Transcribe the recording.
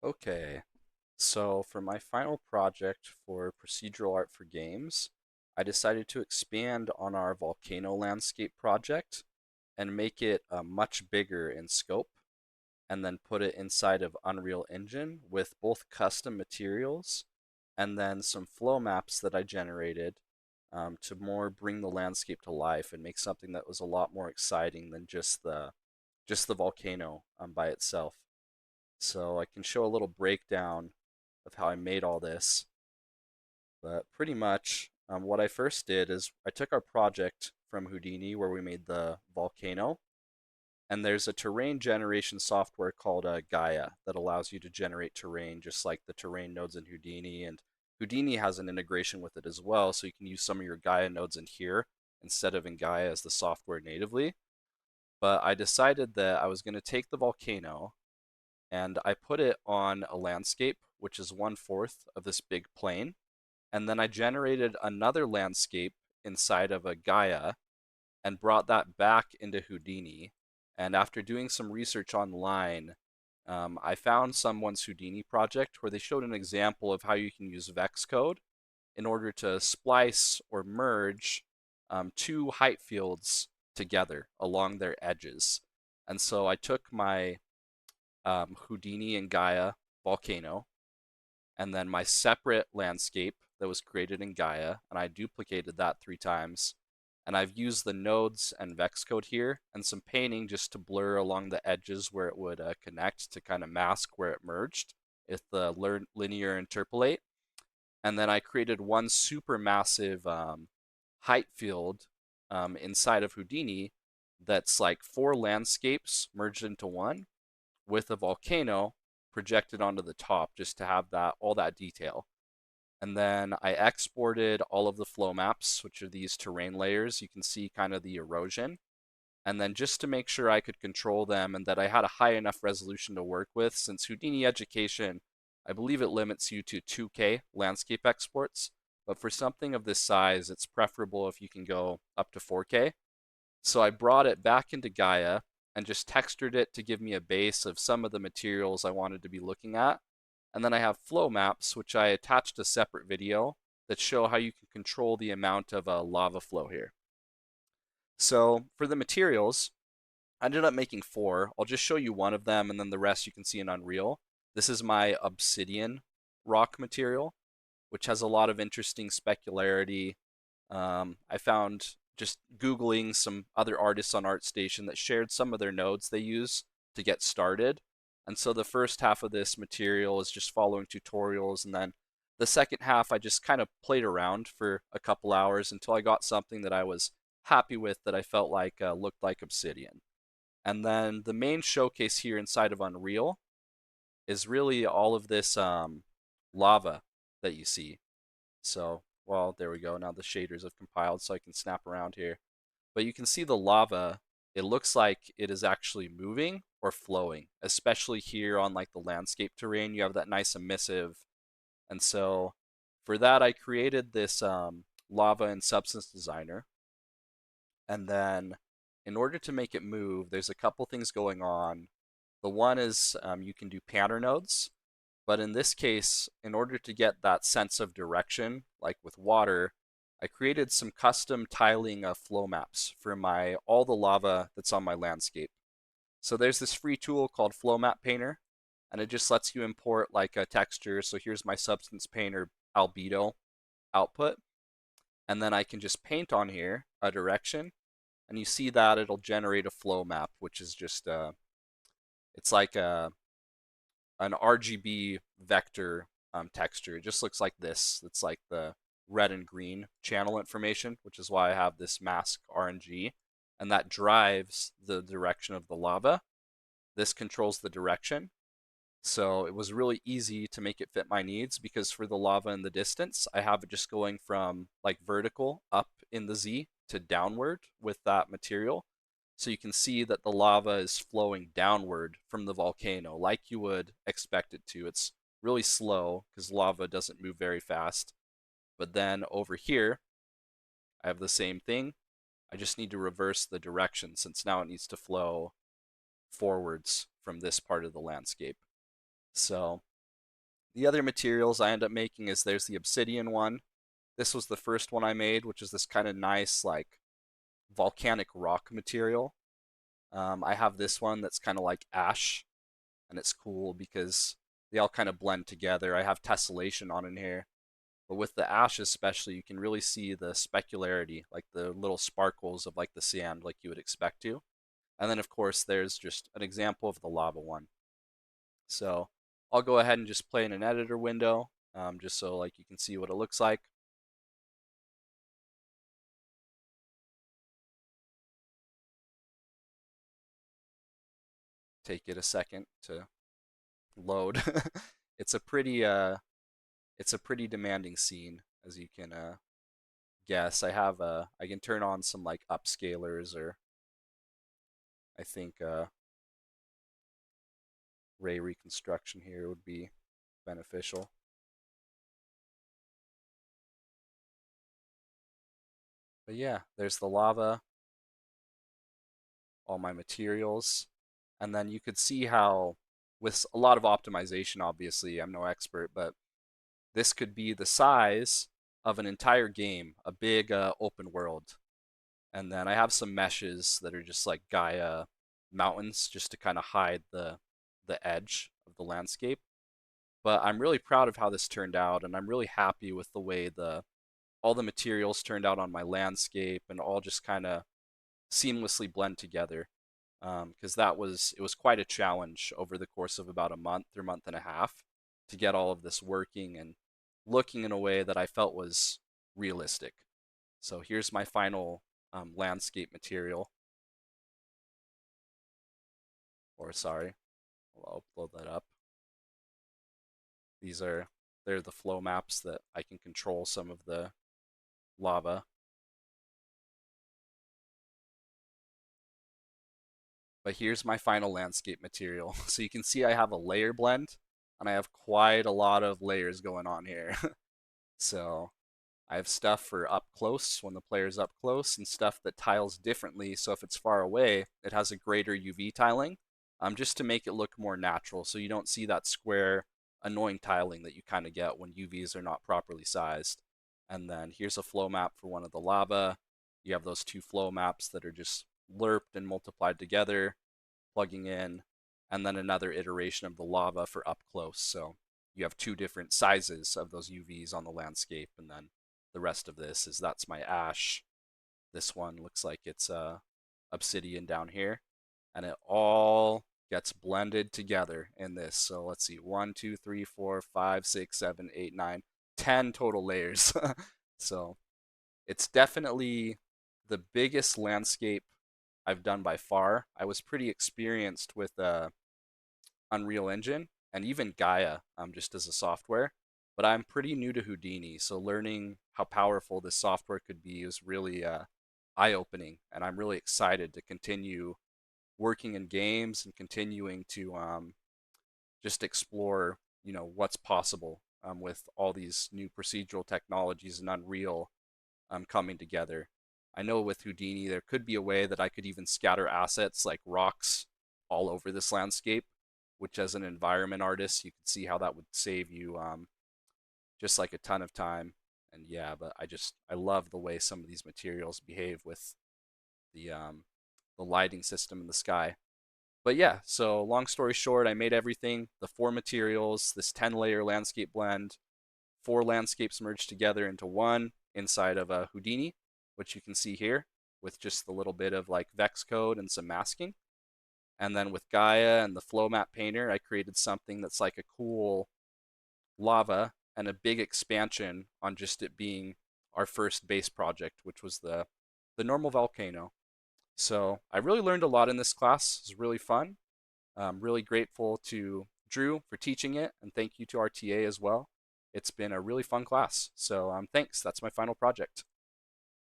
Okay, so for my final project for procedural art for games, I decided to expand on our volcano landscape project and make it much bigger in scope, and then put it inside of Unreal Engine with both custom materials and then some flow maps that I generated to more bring the landscape to life and make something that was a lot more exciting than just the volcano by itself. So I can show a little breakdown of how I made all this. But pretty much, what I first did is I took our project from Houdini where we made the volcano, and there's a terrain generation software called Gaea that allows you to generate terrain just like the terrain nodes in Houdini. And Houdini has an integration with it as well, so you can use some of your Gaea nodes in here instead of in Gaea as the software natively. But I decided that I was going to take the volcano and I put it on a landscape, which is 1/4 of this big plane. And then I generated another landscape inside of a Gaea and brought that back into Houdini. And after doing some research online, I found someone's Houdini project where they showed an example of how you can use Vex code in order to splice or merge two height fields together along their edges. And so I took my Houdini and Gaea volcano, and then my separate landscape that was created in Gaea, and I duplicated that 3 times. And I've used the nodes and Vex code here and some painting just to blur along the edges where it would connect to kind of mask where it merged with the linear interpolate. And then I created one super massive height field inside of Houdini that's like 4 landscapes merged into one with a volcano projected onto the top just to have that all that detail. And then I exported all of the flow maps, which are these terrain layers. You can see kind of the erosion. And then just to make sure I could control them and that I had a high enough resolution to work with, since Houdini Education, I believe it limits you to 2K landscape exports. But for something of this size, it's preferable if you can go up to 4K. So I brought it back into Gaea and just textured it to give me a base of some of the materials I wanted to be looking at. And then I have flow maps, which I attached a separate video that show how you can control the amount of lava flow here. So for the materials, I ended up making 4. I'll just show you one of them and then the rest you can see in Unreal. This is my obsidian rock material, which has a lot of interesting specularity. I found just Googling some other artists on ArtStation that shared some of their nodes they use to get started. And so the first half of this material is just following tutorials, and then the second half I just kind of played around for a couple hours until I got something that I was happy with that I felt like looked like obsidian. And then the main showcase here inside of Unreal is really all of this lava that you see. So, well, there we go. Now the shaders have compiled so I can snap around here. But you can see the lava, it looks like it is actually moving or flowing, especially here on like the landscape terrain. You have that nice emissive. And so for that, I created this lava and substance designer. And then in order to make it move, there's a couple things going on. The one is you can do pattern nodes, but in this case, in order to get that sense of direction, like with water, I created some custom tiling flow maps for my all the lava that's on my landscape. So there's this free tool called Flow Map Painter, and it just lets you import like a texture. So here's my Substance Painter albedo output, and then I can just paint on here a direction, and you see that it'll generate a flow map, which is just it's like an RGB vector texture. It just looks like this. It's like the red and green channel information, which is why I have this mask RNG, and that drives the direction of the lava. This controls the direction. So it was really easy to make it fit my needs because for the lava in the distance, I have it just going from like vertical up in the Z to downward with that material. So you can see that the lava is flowing downward from the volcano like you would expect it to. It's really slow because lava doesn't move very fast. But then over here, I have the same thing. I just need to reverse the direction since now it needs to flow forwards from this part of the landscape. So The other materials I end up making is there's the obsidian one. This was the first one I made, which is this kind of nice, like, volcanic rock material. I have this one that's kind of like ash, and it's cool because they all kind of blend together. I have tessellation on in here, but with the ash especially, you can really see the specularity, like the little sparkles of like the sand, like you would expect to. And then of course there's just an example of the lava one. So I'll go ahead and just play in an editor window, just so like you can see what it looks like. Take it a second to load. it's a pretty uh it's a pretty demanding scene, as you can guess. I can turn on some like upscalers, or I think ray reconstruction here would be beneficial. But yeah, there's the lava, all my materials, and then you could see how, with a lot of optimization, obviously I'm no expert, but this could be the size of an entire game, a big open world. And then I have some meshes that are just like Gaea mountains, just to kind of hide the edge of the landscape. But I'm really proud of how this turned out, and I'm really happy with the way the all the materials turned out on my landscape, and all just kind of seamlessly blend together. Because it was quite a challenge over the course of about a month or month and a half to get all of this working and looking in a way that I felt was realistic. So here's my final landscape material, or sorry, I'll upload that up. These are they're the flow maps that I can control some of the lava. But here's my final landscape material. So you can see I have a layer blend, and I have quite a lot of layers going on here. So I have stuff for up close when the player's up close, and stuff that tiles differently. So if it's far away, it has a greater UV tiling, just to make it look more natural. So you don't see that square, annoying tiling that you kind of get when UVs are not properly sized. And then here's a flow map for one of the lava. You have those two flow maps that are just lerped and multiplied together, plugging in, and then another iteration of the lava for up close. So you have two different sizes of those UVs on the landscape, and then the rest of this is that's my ash. This one looks like it's obsidian down here, and it all gets blended together in this. So let's see, 10 total layers. So it's definitely the biggest landscape I've done by far. I was pretty experienced with Unreal Engine and even Gaea, just as a software, but I'm pretty new to Houdini, so learning how powerful this software could be is really eye-opening, and I'm really excited to continue working in games and continuing to just explore, what's possible with all these new procedural technologies and Unreal coming together. I know with Houdini, there could be a way that I could even scatter assets like rocks all over this landscape, which as an environment artist, you could see how that would save you just like a ton of time. And yeah, but I love the way some of these materials behave with the um, the lighting system in the sky. But yeah, so long story short, I made everything, the four materials, this 10-layer landscape blend, four landscapes merged together into one inside of a Houdini, which you can see here with just a little bit of like Vex code and some masking. And then with Gaea and the flow map painter, I created something that's like a cool lava and a big expansion on just it being our first base project, which was the normal volcano. So I really learned a lot in this class. It was really fun. I'm really grateful to Drew for teaching it, and thank you to our TA as well. It's been a really fun class. So thanks. That's my final project.